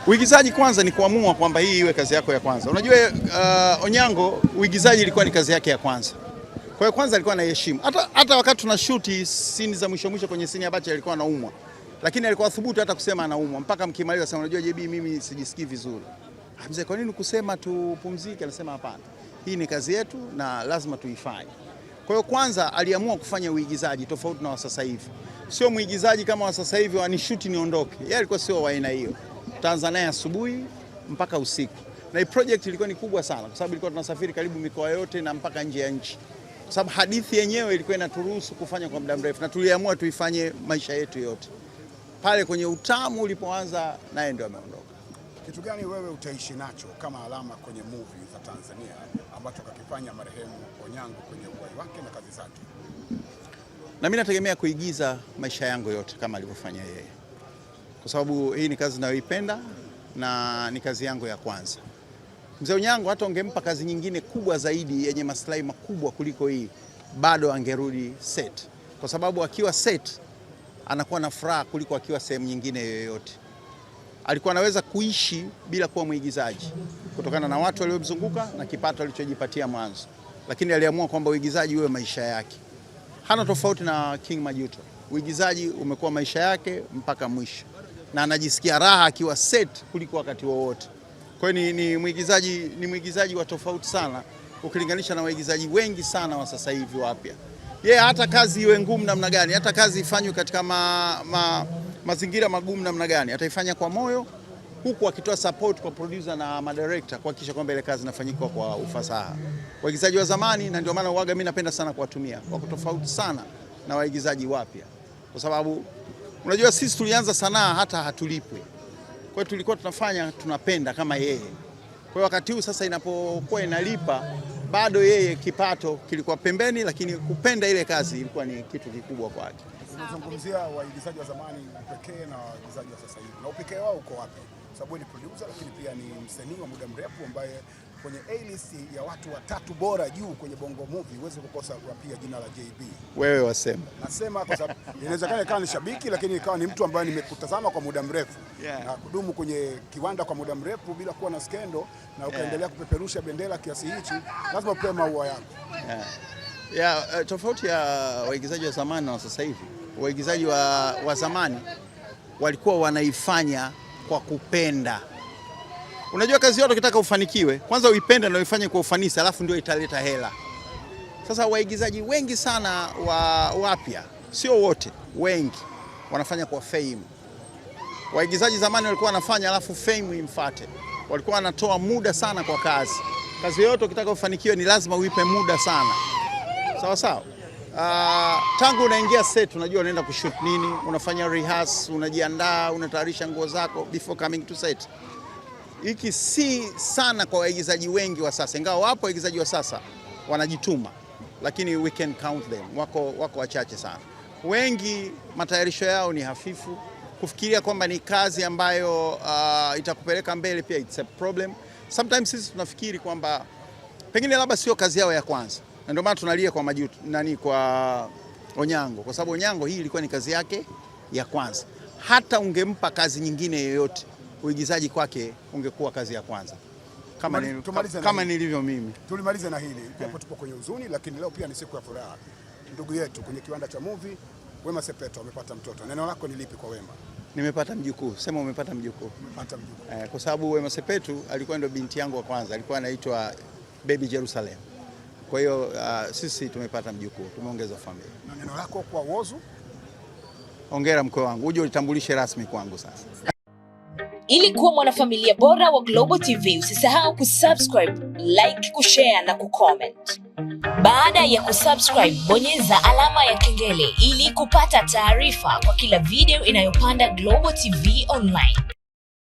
Uigizaji kwanza ni kuamua kwamba hii iwe kazi yako ya kwanza. Unajua Onyango uigizaji ilikuwa ni kazi yake ya kwanza. Kwa hiyo kwanza alikuwa anaheshimu. Hata wakati tunashuti scene za mwisho kwenye scene ya Bacha alikuwa anaumwa. Lakini alikuwa thubutu hata kusema anaumwa mpaka mkimaliza sema unajua JB mimi sijisikii vizuri. Mzee, kwa nini kusema tupumzike? Anasema hapana. Hii ni kazi yetu na lazima tuifanye. Kwa hiyo kwanza aliamua kufanya uigizaji tofauti na wa sasa hivi. Sio muigizaji kama wa sasa hivi wanishuti niondoke. Yeye alikuwa sio wa aina hiyo. Tanzania asubuhi mpaka usiku. Na hii project ilikuwa ni kubwa sana kwa sababu ilikuwa tunasafiri karibu mikoa yote na mpaka nje ya nchi. Kwa sababu hadithi yenyewe ilikuwa inaturuhusu kufanya kwa muda mrefu na tuliamua tuifanye maisha yetu yote. Pale kwenye utamu ulipoanza naye ndio ameondoka. Kitu gani wewe utaishi nacho kama alama kwenye movie za Tanzania ambacho kakifanya marehemu Onyango kwenye uhai wake na kazi zake? Na mimi nategemea kuigiza maisha yangu yote kama alivyofanya yeye. Kwa sababu hii ni kazi ninayoipenda na ni kazi yangu ya kwanza. Mzee Onyango hata ungempa kazi nyingine kubwa zaidi yenye maslahi makubwa kuliko hii, bado angerudi set. Kwa sababu akiwa set anakuwa na furaha kuliko akiwa sehemu nyingine yoyote. Alikuwa anaweza kuishi bila kuwa mwigizaji kutokana na watu waliomzunguka na kipato alichojipatia mwanzo. Lakini aliamua kwamba uigizaji uwe maisha yake. Hana tofauti na King Majuto. Uigizaji umekuwa maisha yake mpaka mwisho. Na anajisikia raha akiwa set kuliko wakati wowote. Kwa hiyo ni mwigizaji wa tofauti sana ukilinganisha na waigizaji wengi sana wa sasa hivi wapya. Yeye hata kazi iwe ngumu namna gani, hata kazi ifanywe katika mazingira magumu namna gani, ataifanya kwa moyo huku akitoa support kwa producer na madirector kuhakikisha kwamba ile kazi inafanyika kwa ufasaha. Waigizaji wa zamani, na ndio maana uwaga mimi napenda sana kuwatumia, wako tofauti sana na waigizaji wapya. Kwa sababu unajua sisi tulianza sanaa hata hatulipwi. Kwa hiyo tulikuwa tunafanya tunapenda kama yeye. Kwa hiyo wakati huu sasa inapokuwa inalipa bado yeye kipato kilikuwa pembeni, lakini kupenda ile kazi ilikuwa ni kitu kikubwa kwake. Tunazungumzia waigizaji wa zamani pekee na waigizaji wa sasa hivi. Na upekee wao uko wapi? Sababu ni producer lakini pia ni msanii wa muda mrefu ambaye kwenye A-list ya watu watatu bora juu kwenye Bongo Movie huwezi kukosa pia jina la JB. Wewe wasema. Nasema kwa sababu inawezekana ikawa ni shabiki lakini ikawa ni mtu ambaye nimekutazama kwa muda mrefu. Yeah. Na kudumu kwenye kiwanda kwa muda mrefu bila kuwa na skendo na ukaendelea kupeperusha bendera kiasi hichi, lazima upewe maua yako. Tofauti ya waigizaji wa zamani na wa sasa hivi. Waigizaji wa zamani walikuwa wanaifanya kwa kupenda. Unajua kazi yote ukitaka ufanikiwe, kwanza uipende na uifanye kwa ufanisi, alafu ndio italeta hela. Sasa waigizaji wengi sana wapya, sio wote, wengi wanafanya kwa fame. Waigizaji zamani walikuwa wanafanya alafu fame imfuate. Walikuwa wanatoa muda sana kwa kazi. Kazi yote ukitaka ufanikiwe ni lazima uipe muda sana. Sawa sawa. Tangu unaingia set unajua unaenda kushoot nini, unafanya rehearse, unajiandaa, unatayarisha nguo zako before coming to set. Hiki si sana kwa waigizaji wengi wa sasa. Ingawa wapo waigizaji wa sasa wanajituma, lakini we can count them. Wako wachache sana. Wengi matayarisho yao ni hafifu. Kufikiria kwamba ni kazi ambayo itakupeleka mbele pia it's a problem. Sometimes sisi tunafikiri kwamba pengine labda sio kazi yao ya kwanza. Na ndio maana tunalia kwa Majuto kwa Onyango, kwa sababu Onyango hii ilikuwa ni kazi yake ya kwanza. Hata ungempa kazi nyingine yoyote, uigizaji kwake ungekuwa kazi ya kwanza. Kama nilivyo mimi. Tulimaliza na hili. Japo tupo kwenye huzuni lakini leo pia ni siku ya furaha. Ndugu yetu kwenye kiwanda cha movie, Wema Sepetu amepata mtoto. Neno lako ni lipi kwa Wema? Nimepata mjukuu. Sema umepata mjukuu. Umepata mjukuu. Kwa sababu Wema Sepetu alikuwa ndio binti yangu wa kwanza. Alikuwa anaitwa Baby Jerusalem. Kwa hiyo sisi tumepata mjukuu, tumeongeza familia. Na neno lako kwa Whozu? Hongera mkwe wangu, uje ulitambulishe rasmi kwangu sasa. Ili kuwa mwanafamilia bora wa Global TV, usisahau kusubscribe, like, kushare na kucomment. Baada ya kusubscribe, bonyeza alama ya kengele ili kupata taarifa kwa kila video inayopanda Global TV Online.